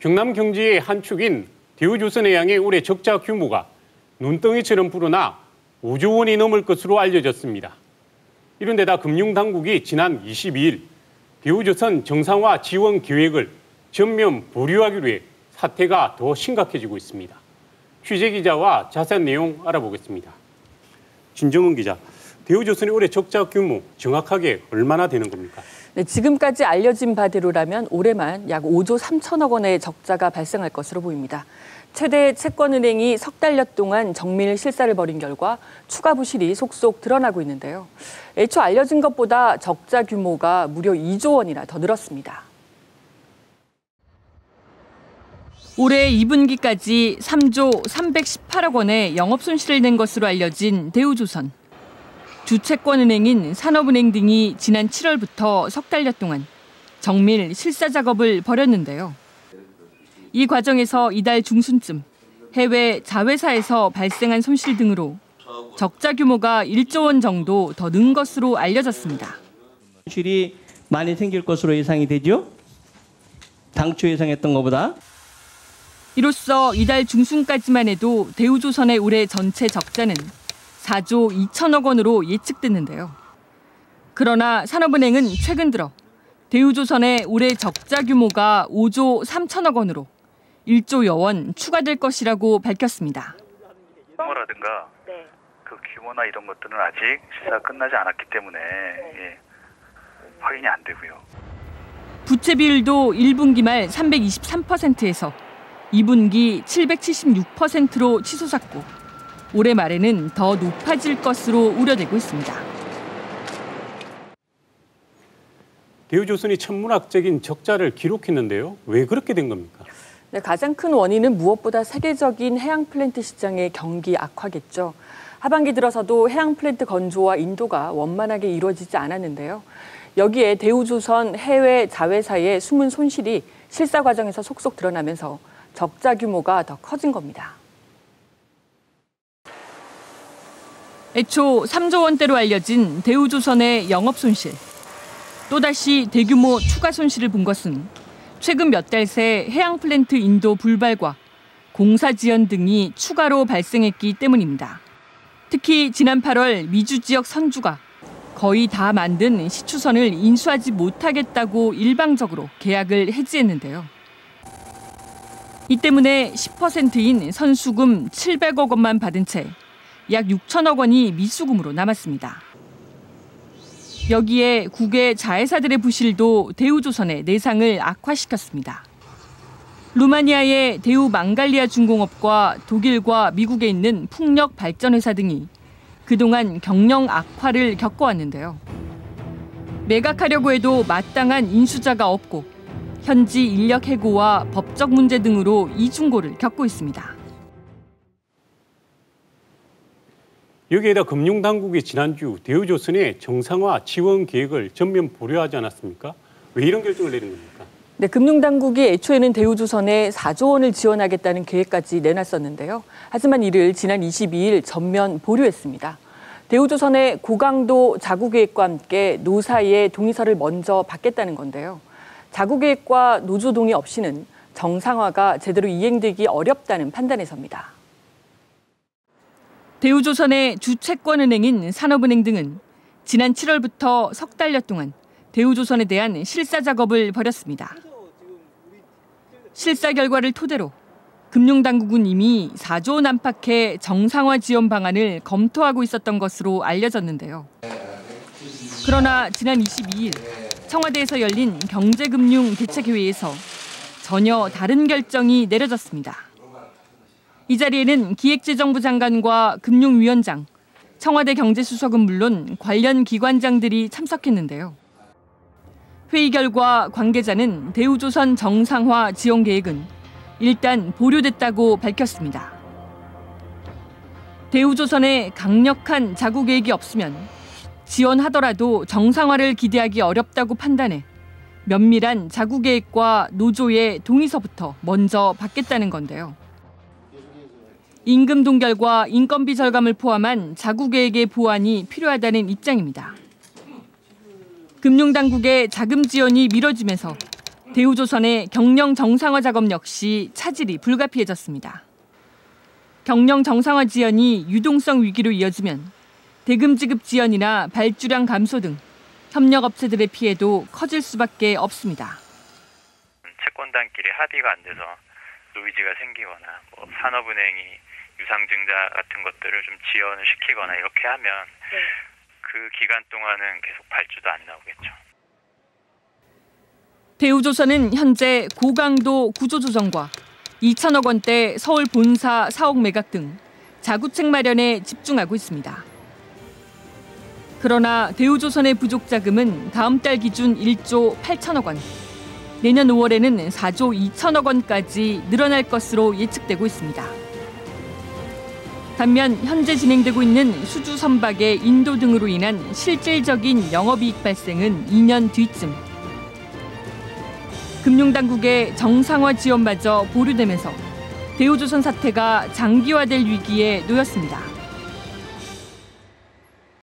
경남 경제의 한 축인 대우조선해양의 올해 적자 규모가 눈덩이처럼 불어나 5조 원이 넘을 것으로 알려졌습니다. 이런 데다 금융당국이 지난 22일 대우조선 정상화 지원 계획을 전면 보류하기로 해 사태가 더 심각해지고 있습니다. 취재기자와 자세한 내용 알아보겠습니다. 진정은 기자, 대우조선의 올해 적자 규모 정확하게 얼마나 되는 겁니까? 네, 지금까지 알려진 바대로라면 올해만 약 5조 3천억 원의 적자가 발생할 것으로 보입니다. 최대 채권은행이 석 달여 동안 정밀 실사를 벌인 결과 추가 부실이 속속 드러나고 있는데요. 애초 알려진 것보다 적자 규모가 무려 2조 원이나 더 늘었습니다. 올해 2분기까지 3조 318억 원의 영업손실을 낸 것으로 알려진 대우조선. 주 채권은행인 산업은행 등이 지난 7월부터 석 달여 동안 정밀 실사 작업을 벌였는데요. 이 과정에서 이달 중순쯤 해외 자회사에서 발생한 손실 등으로 적자 규모가 1조 원 정도 더 는 것으로 알려졌습니다. 손실이 많이 생길 것으로 예상이 되죠? 당초 예상했던 것보다. 이로써 이달 중순까지만 해도 대우조선의 올해 전체 적자는 4조 2천억 원으로 예측됐는데요. 그러나 산업은행은 최근 들어 대우조선의 올해 적자 규모가 5조 3천억 원으로 1조여 원 추가될 것이라고 밝혔습니다. 규모라든가 그 규모나 이런 것들은 아직 실사가 끝나지 않았기 때문에 확인이 안 되고요. 부채 비율도 1분기 말 323%에서 2분기 776%로 치솟았고 올해 말에는 더 높아질 것으로 우려되고 있습니다. 대우조선이 천문학적인 적자를 기록했는데요. 왜 그렇게 된 겁니까? 네, 가장 큰 원인은 무엇보다 세계적인 해양 플랜트 시장의 경기 악화겠죠. 하반기 들어서도 해양 플랜트 건조와 인도가 원만하게 이루어지지 않았는데요. 여기에 대우조선 해외 자회사의 숨은 손실이 실사 과정에서 속속 드러나면서 적자 규모가 더 커진 겁니다. 애초 3조 원대로 알려진 대우조선의 영업 손실. 또다시 대규모 추가 손실을 본 것은 최근 몇 달 새 해양 플랜트 인도 불발과 공사 지연 등이 추가로 발생했기 때문입니다. 특히 지난 8월 미주 지역 선주가 거의 다 만든 시추선을 인수하지 못하겠다고 일방적으로 계약을 해지했는데요. 이 때문에 10%인 선수금 700억 원만 받은 채 약 6천억 원이 미수금으로 남았습니다. 여기에 국외 자회사들의 부실도 대우조선의 내상을 악화시켰습니다. 루마니아의 대우 망갈리아 중공업과 독일과 미국에 있는 풍력 발전회사 등이 그동안 경영 악화를 겪어왔는데요. 매각하려고 해도 마땅한 인수자가 없고 현지 인력 해고와 법적 문제 등으로 이중고를 겪고 있습니다. 여기에다 금융당국이 지난주 대우조선의 정상화 지원 계획을 전면 보류하지 않았습니까? 왜 이런 결정을 내린 겁니까? 네, 금융당국이 애초에는 대우조선에 4조 원을 지원하겠다는 계획까지 내놨었는데요. 하지만 이를 지난 22일 전면 보류했습니다. 대우조선의 고강도 자구계획과 함께 노사의 동의서를 먼저 받겠다는 건데요. 자구계획과 노조 동의 없이는 정상화가 제대로 이행되기 어렵다는 판단에서입니다. 대우조선의 주 채권은행인 산업은행 등은 지난 7월부터 석 달여 동안 대우조선에 대한 실사 작업을 벌였습니다. 실사 결과를 토대로 금융당국은 이미 4조 원 안팎의 정상화 지원 방안을 검토하고 있었던 것으로 알려졌는데요. 그러나 지난 22일 청와대에서 열린 경제금융대책회의에서 전혀 다른 결정이 내려졌습니다. 이 자리에는 기획재정부 장관과 금융위원장, 청와대 경제수석은 물론 관련 기관장들이 참석했는데요. 회의 결과 관계자는 대우조선 정상화 지원 계획은 일단 보류됐다고 밝혔습니다. 대우조선에 강력한 자구 계획이 없으면 지원하더라도 정상화를 기대하기 어렵다고 판단해 면밀한 자구 계획과 노조의 동의서부터 먼저 받겠다는 건데요. 임금 동결과 인건비 절감을 포함한 자구 계획의 보완이 필요하다는 입장입니다. 금융당국의 자금 지원이 미뤄지면서 대우조선의 경영 정상화 작업 역시 차질이 불가피해졌습니다. 경영 정상화 지연이 유동성 위기로 이어지면 대금 지급 지연이나 발주량 감소 등 협력업체들의 피해도 커질 수밖에 없습니다. 채권단끼리 합의가 안 돼서 노이즈가 생기거나 산업은행이 유상증자 같은 것들을 좀 지연을 시키거나 이렇게 하면 그 기간 동안은 계속 발주도 안 나오겠죠. 대우조선은 현재 고강도 구조조정과 2천억 원대 서울 본사 사옥 매각 등 자구책 마련에 집중하고 있습니다. 그러나 대우조선의 부족 자금은 다음 달 기준 1조 8천억 원, 내년 5월에는 4조 2천억 원까지 늘어날 것으로 예측되고 있습니다. 반면 현재 진행되고 있는 수주 선박의 인도 등으로 인한 실질적인 영업이익 발생은 2년 뒤쯤. 금융당국의 정상화 지원마저 보류되면서 대우조선 사태가 장기화될 위기에 놓였습니다.